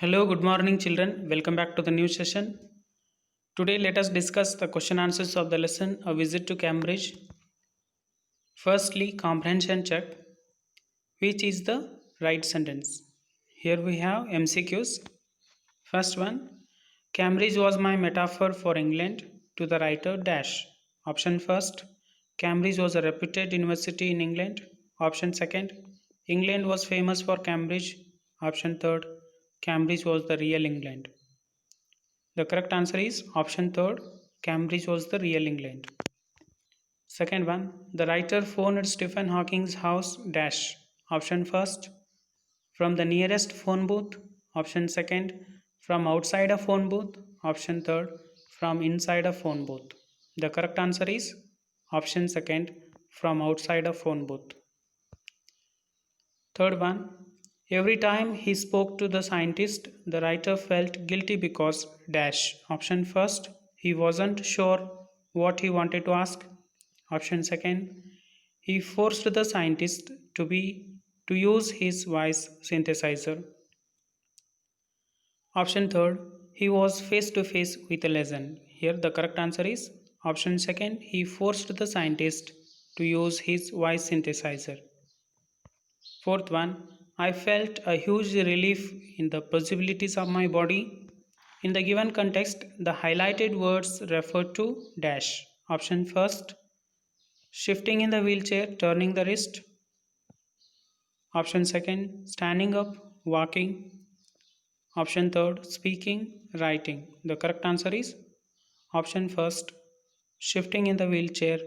Hello, good morning, children. Welcome back to the new session. Today, let us discuss the question answers of the lesson A Visit to Cambridge. Firstly, comprehension check. Which is the right sentence? Here we have MCQs. First one, Cambridge was my metaphor for England to the writer dash. Option first, Cambridge was a reputed university in England. Option second, England was famous for Cambridge. Option third, Cambridge was the real England. The correct answer is option third. Cambridge was the real England. Second one, the writer phoned Stephen Hawking's house dash. Option first, from the nearest phone booth. Option second, from outside a phone booth. Option third, from inside a phone booth. The correct answer is option second, from outside a phone booth. Third one, every time he spoke to the scientist, the writer felt guilty because dash. Option first, he wasn't sure what he wanted to ask. Option second, he forced the scientist to use his voice synthesizer. Option third, he was face to face with a lesson. Here the correct answer is option second, he forced the scientist to use his voice synthesizer. Fourth one, I felt a huge relief in the possibilities of my body. In the given context, the highlighted words refer to dash. Option first, shifting in the wheelchair, turning the wrist. Option second, standing up, walking. Option third, speaking, writing. The correct answer is option first, shifting in the wheelchair,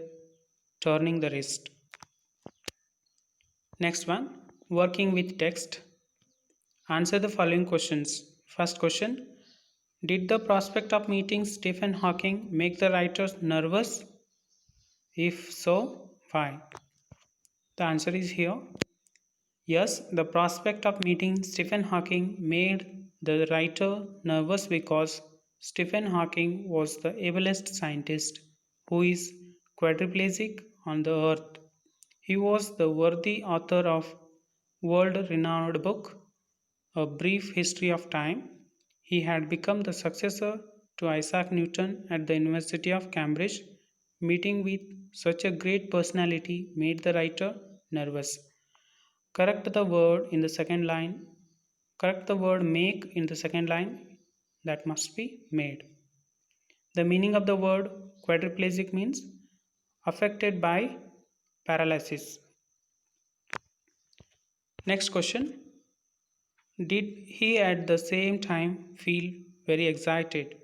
turning the wrist. Next one, working with text. Answer the following questions. First question, did the prospect of meeting Stephen Hawking make the writer nervous? If so, why? The answer is here. Yes, the prospect of meeting Stephen Hawking made the writer nervous because Stephen Hawking was the ablest scientist who is quadriplegic on the earth. He was the worthy author of world-renowned book A Brief History of Time. He had become the successor to Isaac Newton at the University of Cambridge. Meeting with such a great personality made the writer nervous. Correct the word in the second line. Correct the word make in the second line. That must be made. The meaning of the word quadriplegic means affected by paralysis. Next question. Did he at the same time feel very excited?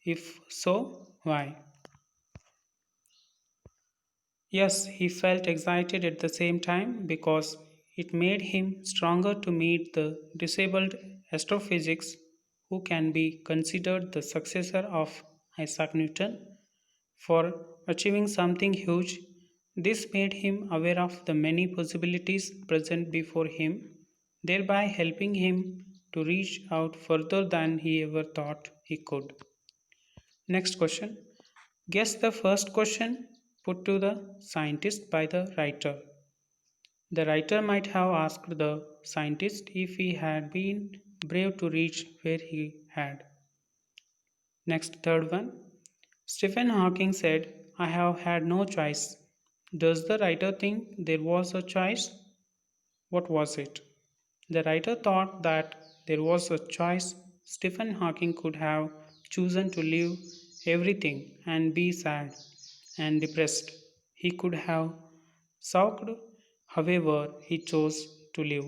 If so, why? Yes, he felt excited at the same time because it made him stronger to meet the disabled astrophysics who can be considered the successor of Isaac Newton. For achieving something huge, this made him aware of the many possibilities present before him, thereby helping him to reach out further than he ever thought he could. Next question. Guess the first question put to the scientist by the writer. The writer might have asked the scientist if he had been brave to reach where he had. Next, third one. Stephen Hawking said, I have had no choice. Does the writer think there was a choice? What was it? The writer thought that there was a choice. Stephen Hawking could have chosen to leave everything and be sad and depressed. He could have sulked, however, he chose to live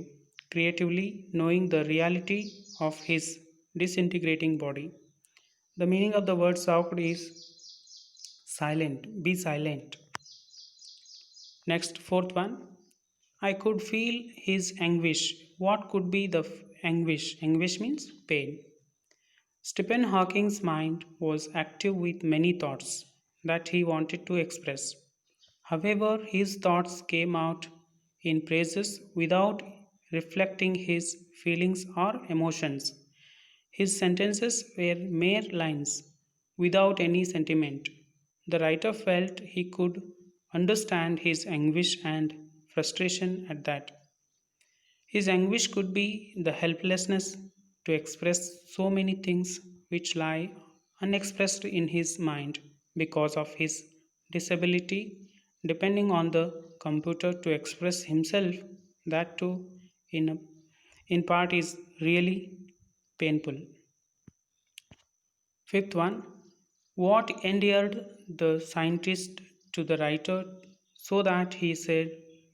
creatively, knowing the reality of his disintegrating body. The meaning of the word sulked is silent, be silent. Next, fourth one. I could feel his anguish. What could be the anguish? Anguish means pain. Stephen Hawking's mind was active with many thoughts that he wanted to express. However, his thoughts came out in praises without reflecting his feelings or emotions. His sentences were mere lines without any sentiment. The writer felt he could understand his anguish and frustration at that. His anguish could be the helplessness to express so many things which lie unexpressed in his mind because of his disability, depending on the computer to express himself, that too in part is really painful. Fifth one, what endeared the scientist to the writer so that he said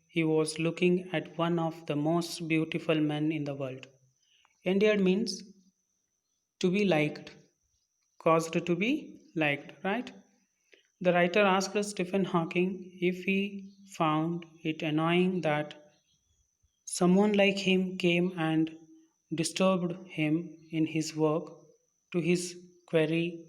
he was looking at one of the most beautiful men in the world. Endeared means to be liked, caused to be liked, right? The writer asked Stephen Hawking if he found it annoying that someone like him came and disturbed him in his work. To his query,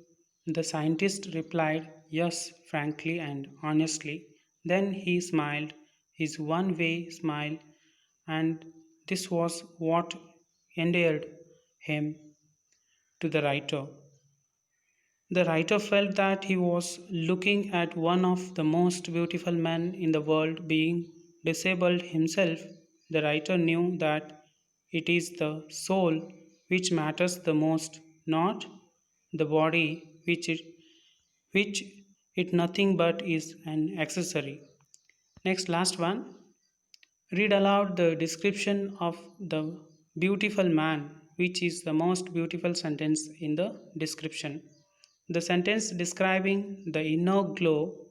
the scientist replied, "Yes, frankly and honestly." Then he smiled, his one way smile, and this was what endeared him to the writer. The writer felt that he was looking at one of the most beautiful men in the world. Being disabled himself, the writer knew that it is the soul which matters the most, not the body, which it nothing but is an accessory. Next, last one. Read aloud the description of the beautiful man, which is the most beautiful sentence in the description. The sentence describing the inner glow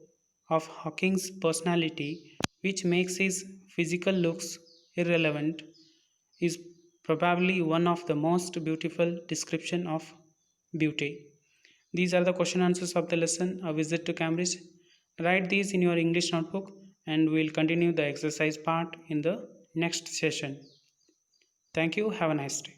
of Hawking's personality, which makes his physical looks irrelevant, is probably one of the most beautiful description of beauty. These are the question answers of the lesson A Visit to Cambridge. Write these in your English notebook and we'll continue the exercise part in the next session. Thank you. Have a nice day.